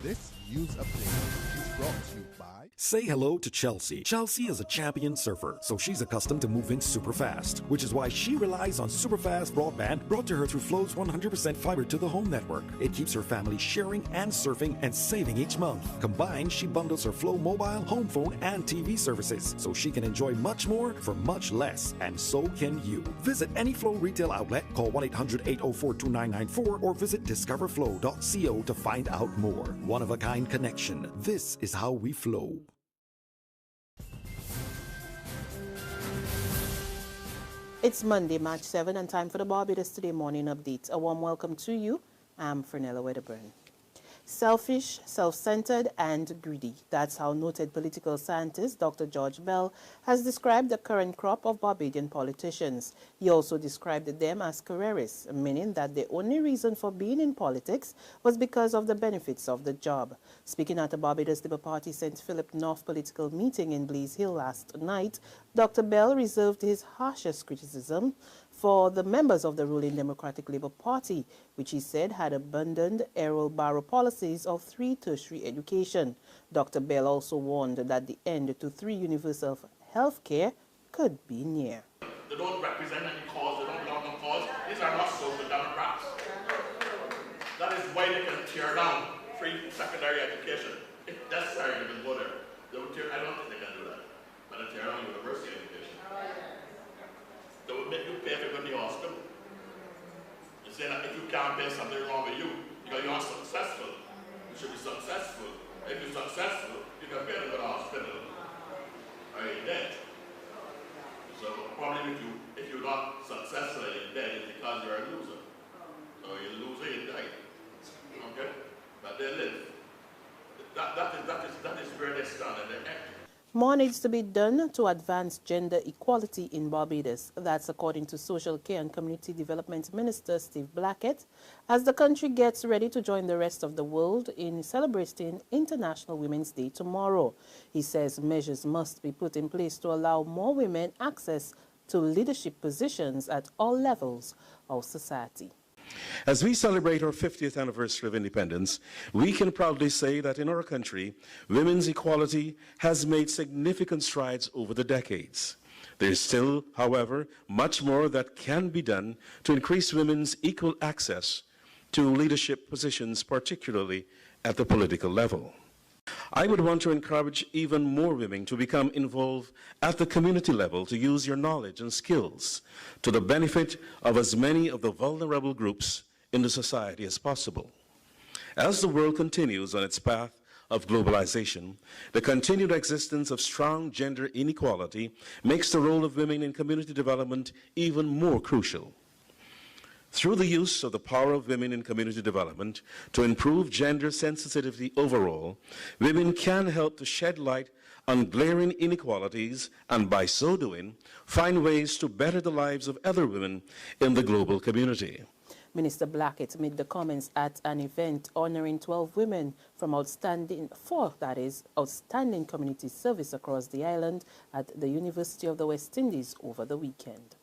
This news update is brought to you by... Say hello to Chelsea. Chelsea is a champion surfer, so she's accustomed to moving super fast, which is why she relies on super fast broadband brought to her through Flow's 100% fiber to the home network. It keeps her family sharing and surfing and saving each month. Combined, she bundles her Flow mobile, home phone, and TV services, so she can enjoy much more for much less, and so can you. Visit any Flow retail outlet, call 1-800-804-2994, or visit discoverflow.co to find out more. One-of-a-kind connection. This is how we flow. It's Monday, March 7, and time for the Barbados Today Morning Update. A warm welcome to you. I'm Fernella Wedderburn. Selfish, self-centered, and greedy. That's how noted political scientist Dr. George Bell has described the current crop of Barbadian politicians. He also described them as careerists, meaning that the only reason for being in politics was because of the benefits of the job. Speaking at the Barbados Labour Party St. Philip North political meeting in Blees Hill last night, Dr. Bell reserved his harshest criticism for the members of the ruling Democratic Labour Party, which he said had abandoned Errol-Barrow policies of 3 tertiary education. Dr. Bell also warned that the end to 3 universal health care could be near. They don't represent any cause, they don't belong to cause. These are not social democrats. That is why they can tear down free secondary education. If necessary, they will go there. I don't think they can do that. But they tear down university education. They would make you pay if you go to the hospital. You say that if you can't pay, something wrong with you because you're not successful. You should be successful. If you're successful, you can pay to go to the hospital. Or you're dead. So the problem if you're not successful and you're dead is because you're a loser. So you're a loser, you die. Okay? But they live. That is where they stand and they act. More needs to be done to advance gender equality in Barbados. That's according to Social Care and Community Development Minister Steve Blackett, as the country gets ready to join the rest of the world in celebrating International Women's Day tomorrow. He says measures must be put in place to allow more women access to leadership positions at all levels of society. As we celebrate our 50th anniversary of independence, we can proudly say that in our country, women's equality has made significant strides over the decades. There is still, however, much more that can be done to increase women's equal access to leadership positions, particularly at the political level. I would want to encourage even more women to become involved at the community level to use your knowledge and skills to the benefit of as many of the vulnerable groups in the society as possible. As the world continues on its path of globalization, the continued existence of strong gender inequality makes the role of women in community development even more crucial. Through the use of the power of women in community development to improve gender sensitivity overall, women can help to shed light on glaring inequalities and, by so doing, find ways to better the lives of other women in the global community. Minister Blackett made the comments at an event honoring 12 women from outstanding community service across the island at the University of the West Indies over the weekend.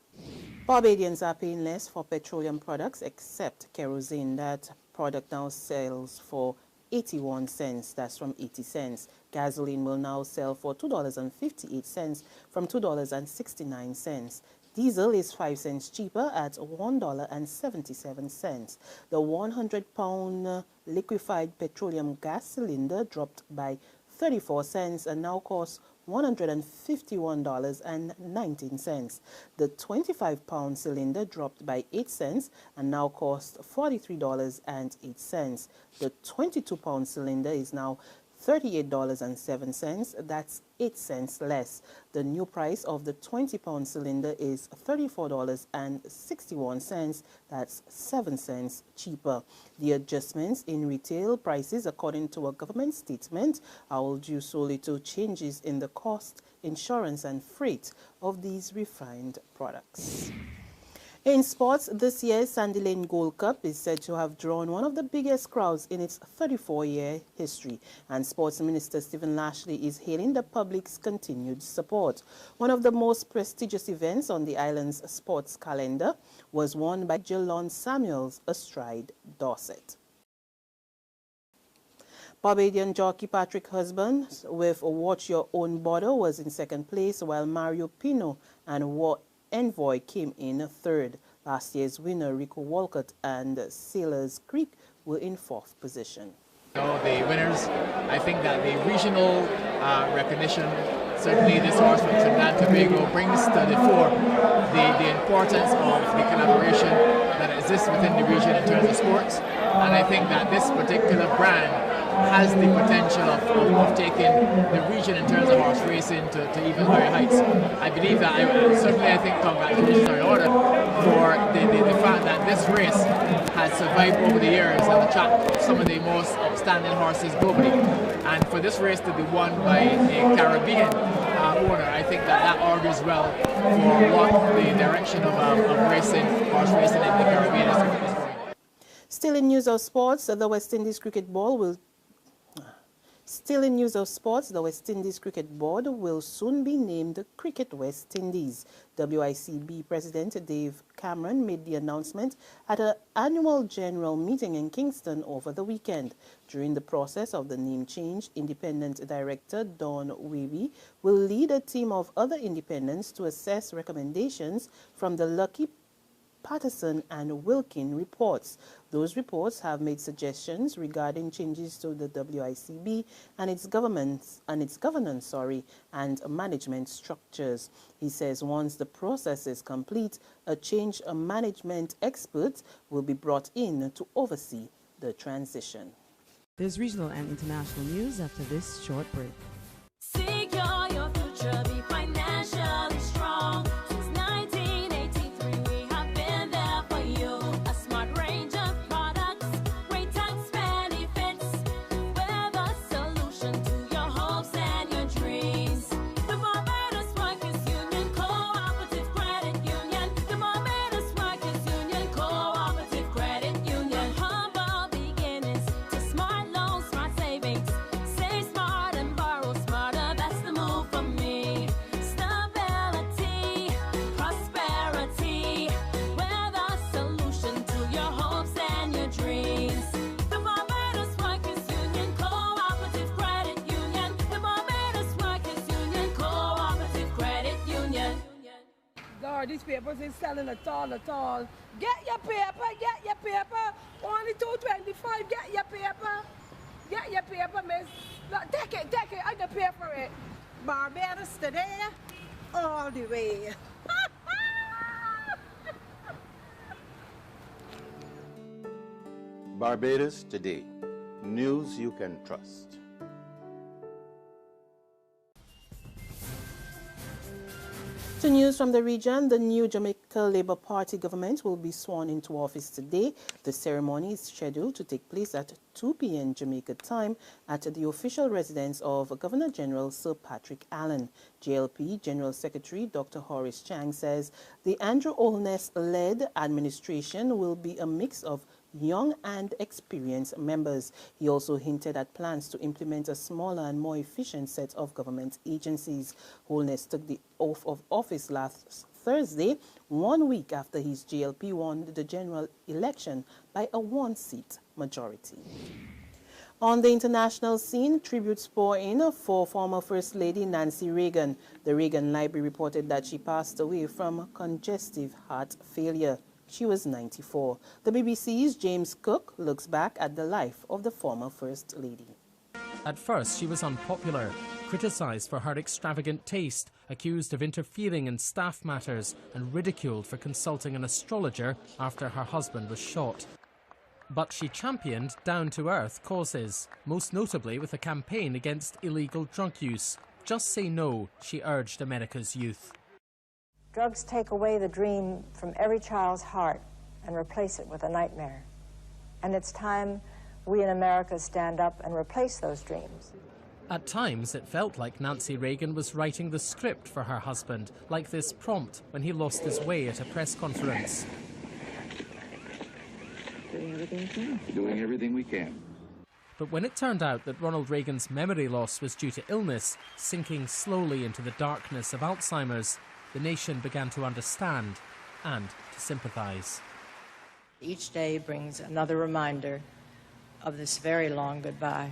Barbadians are paying less for petroleum products except kerosene. That product now sells for 81 cents. That's from 80 cents. Gasoline will now sell for $2.58 from $2.69. Diesel is 5 cents cheaper at $1.77. The 100-pound liquefied petroleum gas cylinder dropped by 34 cents and now costs $151.19. The 25-pound cylinder dropped by 8 cents and now costs $43.08. The 22-pound cylinder is now $38.07. That's 8 cents less. The new price of the 20-pound cylinder is $34.61. That's 7 cents cheaper. The adjustments in retail prices, according to a government statement, are all due solely to changes in the cost, insurance, and freight of these refined products. In sports, this year's Sandy Lane Gold Cup is said to have drawn one of the biggest crowds in its 34-year history, and Sports Minister Stephen Lashley is hailing the public's continued support. One of the most prestigious events on the island's sports calendar was won by Jelon Samuels astride Dorset. Barbadian jockey Patrick Husband with Watch Your Own Border was in second place, while Mario Pino and War Envoy came in third. Last year's winner Rico Walcott and Sailors Creek were in fourth position. The winners, I think that the regional recognition, certainly this horse from Trinidad and Tobago, brings to the fore the importance of the collaboration that exists within the region in terms of sports. And I think that this particular brand has the potential of taking the region in terms of horse racing to even higher heights. I believe that, I think congratulations are in order for the fact that this race has survived over the years and attracted some of the most outstanding horses globally. And for this race to be won by a Caribbean owner, I think that augurs well for what the direction of racing, horse racing in the Caribbean is going. Still in news of sports, the West Indies Cricket Board will soon be named Cricket West Indies. WICB President Dave Cameron made the announcement at an annual general meeting in Kingston over the weekend. During the process of the name change, Independent Director Don Wavy will lead a team of other independents to assess recommendations from the Lucky, Patterson and Wilkin reports. Those reports have made suggestions regarding changes to the WICB and its governance and management structures. He says once the process is complete, a change management expert will be brought in to oversee the transition. There's regional and international news after this short break. Secure your future, be financially strong. These papers ain't selling at all. Get your paper. Only $2.25. Get your paper, miss. Look, take it. I can pay for it. Barbados today, all the way. Barbados Today. News you can trust. To news from the region, the new Jamaica Labour Party government will be sworn into office today. The ceremony is scheduled to take place at 2 p.m. Jamaica time at the official residence of Governor General Sir Patrick Allen. JLP General Secretary Dr. Horace Chang says the Andrew Holness-led administration will be a mix of young and experienced members. He also hinted at plans to implement a smaller and more efficient set of government agencies. Holness took the oath of office last Thursday, 1 week after his JLP won the general election by a one-seat majority. On the international scene, tributes pour in for former First Lady Nancy Reagan. The Reagan Library reported that she passed away from congestive heart failure. She was 94. The BBC's James Cook looks back at the life of the former First Lady. At first, she was unpopular, criticised for her extravagant taste, accused of interfering in staff matters, and ridiculed for consulting an astrologer after her husband was shot. But she championed down-to-earth causes, most notably with a campaign against illegal drug use. Just say no, she urged America's youth. Drugs take away the dream from every child's heart and replace it with a nightmare. And it's time we in America stand up and replace those dreams. At times, it felt like Nancy Reagan was writing the script for her husband, like this prompt when he lost his way at a press conference. Doing everything we can. But when it turned out that Ronald Reagan's memory loss was due to illness, sinking slowly into the darkness of Alzheimer's, the nation began to understand and to sympathize. Each day brings another reminder of this very long goodbye.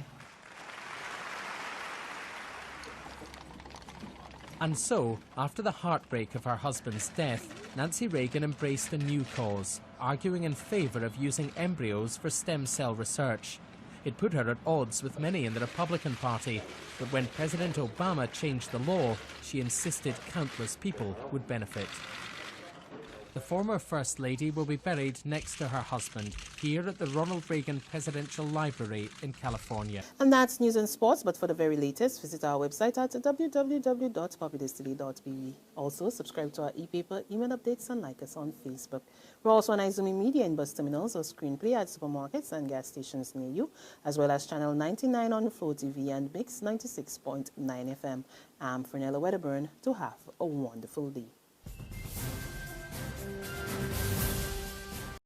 And so, after the heartbreak of her husband's death, Nancy Reagan embraced a new cause, arguing in favour of using embryos for stem cell research. It put her at odds with many in the Republican Party, but when President Obama changed the law, she insisted countless people would benefit. The former First Lady will be buried next to her husband here at the Ronald Reagan Presidential Library in California. And that's news and sports, but for the very latest, visit our website at www.barbados.be. Also, subscribe to our e-paper, email updates, and like us on Facebook. We're also on Izumi Media in bus terminals or screenplay at supermarkets and gas stations near you, as well as Channel 99 on Flow TV and Mix 96.9 FM. I'm Fernella Wedderburn. To have a wonderful day.